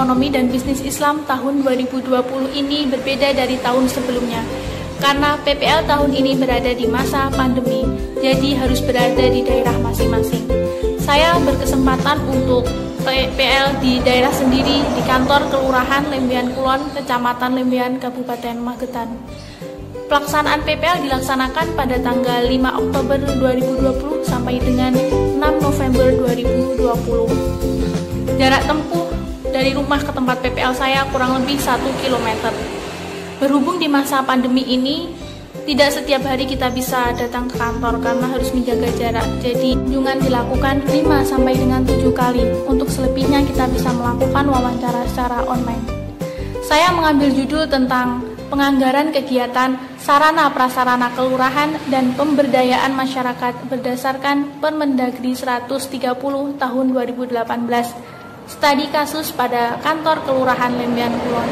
Ekonomi dan Bisnis Islam tahun 2020 ini berbeda dari tahun sebelumnya. Karena PPL tahun ini berada di masa pandemi, jadi harus berada di daerah masing-masing. Saya berkesempatan untuk PPL di daerah sendiri di kantor Kelurahan Lembean Kulon, Kecamatan Lembean, Kabupaten Magetan. Pelaksanaan PPL dilaksanakan pada tanggal 5 Oktober 2020 sampai dengan 6 November 2020. Jarak tempuh dari rumah ke tempat PPL saya kurang lebih 1 km. Berhubung di masa pandemi ini, tidak setiap hari kita bisa datang ke kantor karena harus menjaga jarak. Jadi, kunjungan dilakukan 5 sampai dengan 7 kali. Untuk selebihnya kita bisa melakukan wawancara secara online. Saya mengambil judul tentang penganggaran kegiatan sarana prasarana kelurahan dan pemberdayaan masyarakat berdasarkan Permendagri 130 tahun 2018. Studi kasus pada kantor Kelurahan Lembean Kulon.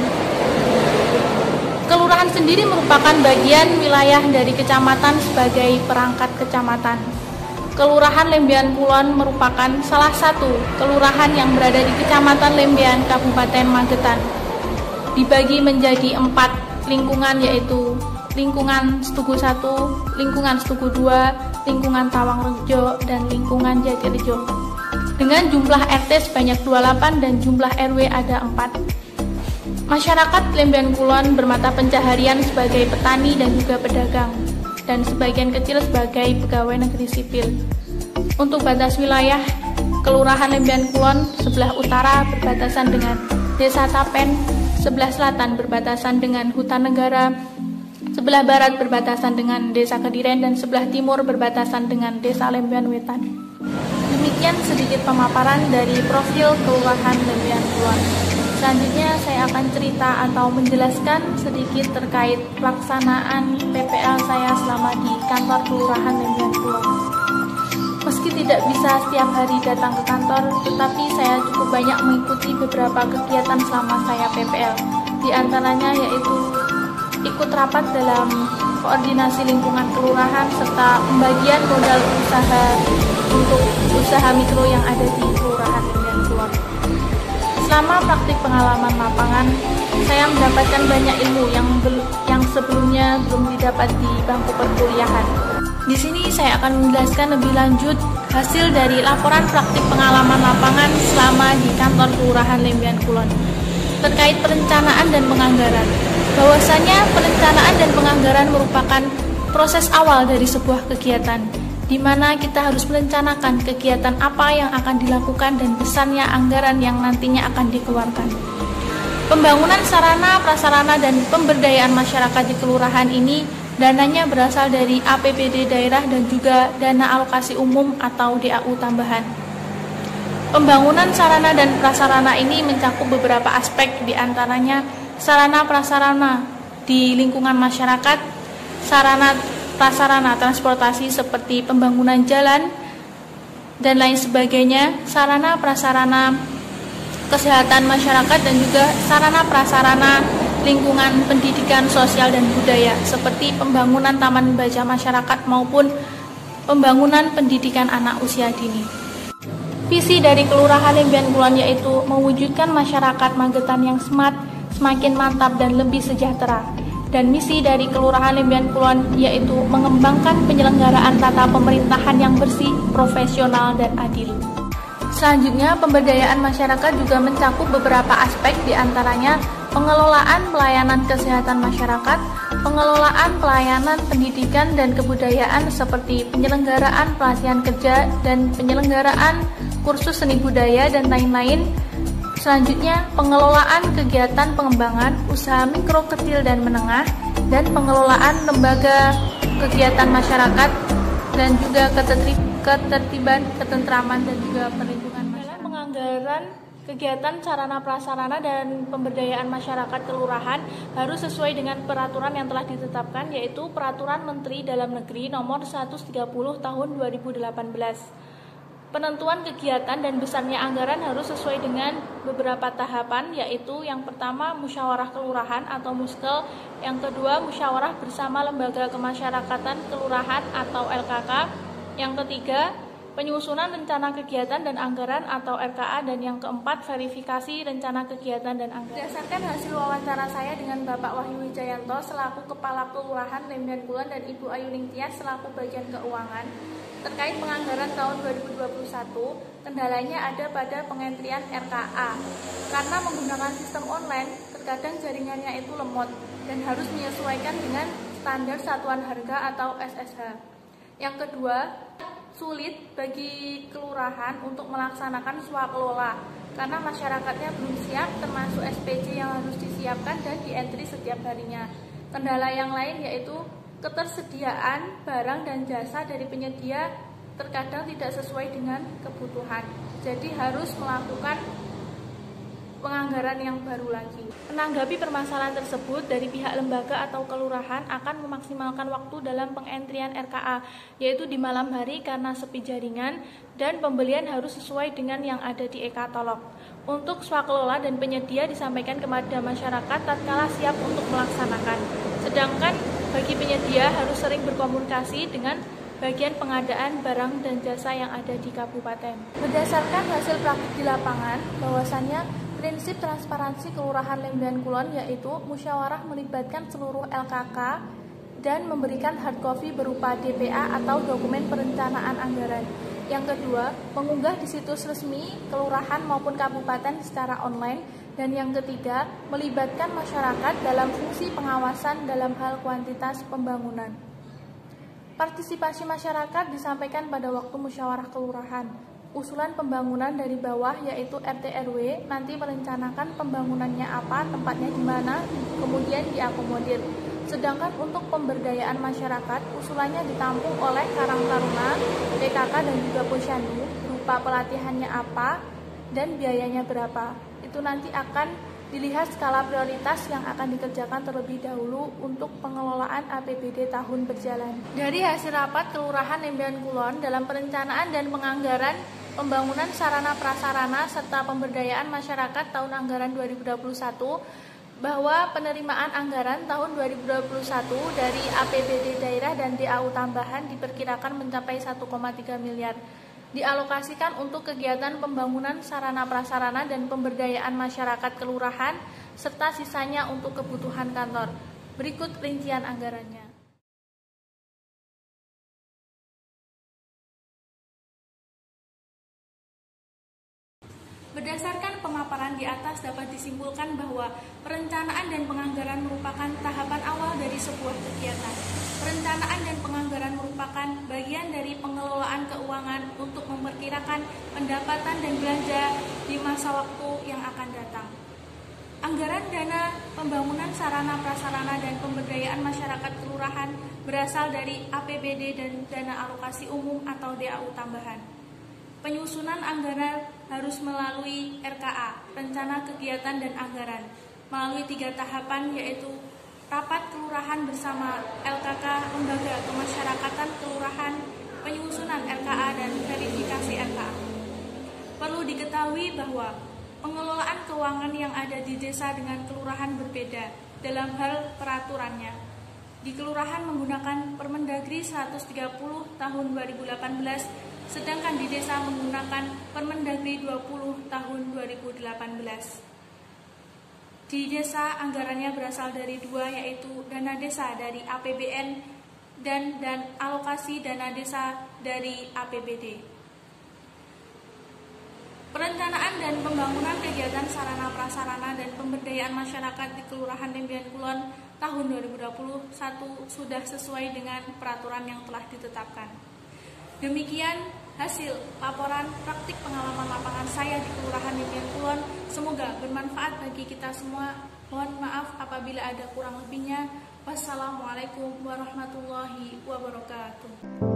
Kelurahan sendiri merupakan bagian wilayah dari kecamatan sebagai perangkat kecamatan. Kelurahan Lembean Kulon merupakan salah satu kelurahan yang berada di Kecamatan Lembean, Kabupaten Magetan. Dibagi menjadi 4 lingkungan, yaitu lingkungan Setugu 1, lingkungan Setugu 2, lingkungan Tawangrejo, dan lingkungan Jatirejo. Dengan jumlah RT sebanyak 28 dan jumlah RW ada 4. Masyarakat Lembean Kulon bermata pencaharian sebagai petani dan juga pedagang, dan sebagian kecil sebagai pegawai negeri sipil. Untuk batas wilayah, Kelurahan Lembean Kulon sebelah utara berbatasan dengan Desa Tapen, sebelah selatan berbatasan dengan Hutan Negara, sebelah barat berbatasan dengan Desa Kediren, dan sebelah timur berbatasan dengan Desa Lembean Wetan. Demikian sedikit pemaparan dari profil Kelurahan Lembean Kulon. Selanjutnya saya akan cerita atau menjelaskan sedikit terkait pelaksanaan PPL saya selama di kantor Kelurahan Lembean Kulon. Meski tidak bisa setiap hari datang ke kantor, tetapi saya cukup banyak mengikuti beberapa kegiatan selama saya PPL. Di antaranya yaitu ikut rapat dalam koordinasi lingkungan kelurahan serta pembagian modal usaha untuk usaha mikro yang ada di Kelurahan Lembean Kulon. Selama praktik pengalaman lapangan, saya mendapatkan banyak ilmu yang sebelumnya belum didapat di bangku perkuliahan. Di sini saya akan menjelaskan lebih lanjut hasil dari laporan praktik pengalaman lapangan selama di kantor Kelurahan Lembean Kulon terkait perencanaan dan penganggaran. Bahwasanya perencanaan dan penganggaran merupakan proses awal dari sebuah kegiatan, di mana kita harus merencanakan kegiatan apa yang akan dilakukan dan besarnya anggaran yang nantinya akan dikeluarkan. Pembangunan sarana, prasarana, dan pemberdayaan masyarakat di kelurahan ini dananya berasal dari APBD daerah dan juga dana alokasi umum atau DAU tambahan. Pembangunan sarana dan prasarana ini mencakup beberapa aspek, di antaranya sarana prasarana di lingkungan masyarakat, sarana prasarana transportasi seperti pembangunan jalan dan lain sebagainya, sarana prasarana kesehatan masyarakat, dan juga sarana prasarana lingkungan pendidikan sosial dan budaya seperti pembangunan taman baca masyarakat maupun pembangunan pendidikan anak usia dini. Visi dari Kelurahan Lembean Kulon yaitu mewujudkan masyarakat Magetan yang smart, semakin mantap dan lebih sejahtera. Dan misi dari Kelurahan Lembean Kulon yaitu mengembangkan penyelenggaraan tata pemerintahan yang bersih, profesional, dan adil. Selanjutnya, pemberdayaan masyarakat juga mencakup beberapa aspek, di antaranya pengelolaan pelayanan kesehatan masyarakat, pengelolaan pelayanan pendidikan dan kebudayaan seperti penyelenggaraan pelatihan kerja dan penyelenggaraan kursus seni budaya dan lain-lain. Selanjutnya, pengelolaan kegiatan pengembangan usaha mikro, kecil, dan menengah, dan pengelolaan lembaga kegiatan masyarakat dan juga ketertiban, ketentraman, dan juga perlindungan masyarakat. Penganggaran kegiatan sarana prasarana dan pemberdayaan masyarakat kelurahan harus sesuai dengan peraturan yang telah ditetapkan, yaitu Peraturan Menteri Dalam Negeri Nomor 130 Tahun 2018. Penentuan kegiatan dan besarnya anggaran harus sesuai dengan beberapa tahapan, yaitu yang pertama musyawarah kelurahan atau muskel, yang kedua musyawarah bersama lembaga kemasyarakatan kelurahan atau LKK, yang ketiga penyusunan rencana kegiatan dan anggaran atau RKA, dan yang keempat, verifikasi rencana kegiatan dan anggaran. Berdasarkan hasil wawancara saya dengan Bapak Wahyu Wijayanto selaku Kepala Kelurahan Lembian Kulon dan Ibu Ayu Ningtyas selaku Bagian Keuangan, terkait penganggaran tahun 2021, kendalanya ada pada pengentrian RKA. Karena menggunakan sistem online, terkadang jaringannya itu lemot dan harus menyesuaikan dengan standar satuan harga atau SSH. Yang kedua, sulit bagi kelurahan untuk melaksanakan swakelola karena masyarakatnya belum siap, termasuk SPJ yang harus disiapkan dan dientri setiap harinya. Kendala yang lain yaitu ketersediaan barang dan jasa dari penyedia terkadang tidak sesuai dengan kebutuhan. Jadi harus melakukan penganggaran yang baru lagi. Menanggapi permasalahan tersebut, dari pihak lembaga atau kelurahan akan memaksimalkan waktu dalam pengentrian RKA, yaitu di malam hari karena sepi jaringan, dan pembelian harus sesuai dengan yang ada di e-katalog. Untuk swakelola dan penyedia disampaikan kepada masyarakat tatkala siap untuk melaksanakan. Sedangkan bagi penyedia harus sering berkomunikasi dengan bagian pengadaan barang dan jasa yang ada di kabupaten. Berdasarkan hasil praktik di lapangan, bahwasannya prinsip transparansi Kelurahan Lembian Kulon yaitu musyawarah melibatkan seluruh LKK dan memberikan hard copy berupa DPA atau dokumen perencanaan anggaran. Yang kedua, mengunggah di situs resmi kelurahan maupun kabupaten secara online. Dan yang ketiga, melibatkan masyarakat dalam fungsi pengawasan dalam hal kuantitas pembangunan. Partisipasi masyarakat disampaikan pada waktu musyawarah kelurahan. Usulan pembangunan dari bawah yaitu RT RW nanti merencanakan pembangunannya apa, tempatnya di mana, kemudian diakomodir. Sedangkan untuk pemberdayaan masyarakat, usulannya ditampung oleh Karang Taruna, PKK dan juga Posyandu berupa pelatihannya apa dan biayanya berapa. Itu nanti akan dilihat skala prioritas yang akan dikerjakan terlebih dahulu untuk pengelolaan APBD tahun berjalan. Dari hasil rapat Kelurahan Lembian Kulon dalam perencanaan dan penganggaran pembangunan sarana prasarana serta pemberdayaan masyarakat tahun anggaran 2021, bahwa penerimaan anggaran tahun 2021 dari APBD daerah dan DAU tambahan diperkirakan mencapai 1,3 miliar. Dialokasikan untuk kegiatan pembangunan sarana prasarana dan pemberdayaan masyarakat kelurahan, serta sisanya untuk kebutuhan kantor. Berikut rincian anggarannya. Berdasarkan pemaparan di atas dapat disimpulkan bahwa perencanaan dan penganggaran merupakan tahapan awal dari sebuah kegiatan. Perencanaan dan penganggaran merupakan bagian dari pengelolaan keuangan untuk memperkirakan pendapatan dan belanja di masa waktu yang akan datang. Anggaran dana pembangunan sarana prasarana dan pemberdayaan masyarakat kelurahan berasal dari APBD dan dana alokasi umum atau DAU tambahan. Penyusunan anggaran harus melalui RKA, rencana kegiatan dan anggaran, melalui 3 tahapan yaitu rapat kelurahan bersama LKK, lembaga kemasyarakatan kelurahan, penyusunan RKA dan verifikasi RKA. Perlu diketahui bahwa pengelolaan keuangan yang ada di desa dengan kelurahan berbeda dalam hal peraturannya. Di kelurahan menggunakan Permendagri 130 tahun 2018, sedangkan di desa menggunakan Permendagri 20 tahun 2018. Di desa anggarannya berasal dari 2, yaitu dana desa dari APBN dan alokasi dana desa dari APBD. Perencanaan dan pembangunan kegiatan sarana prasarana dan pemberdayaan masyarakat di Kelurahan Lembian Kulon tahun 2021 sudah sesuai dengan peraturan yang telah ditetapkan. Demikian hasil laporan praktik pengalaman lapangan saya di Kelurahan Lembian Kulon. Semoga bermanfaat bagi kita semua. Mohon maaf apabila ada kurang lebihnya. Wassalamualaikum warahmatullahi wabarakatuh.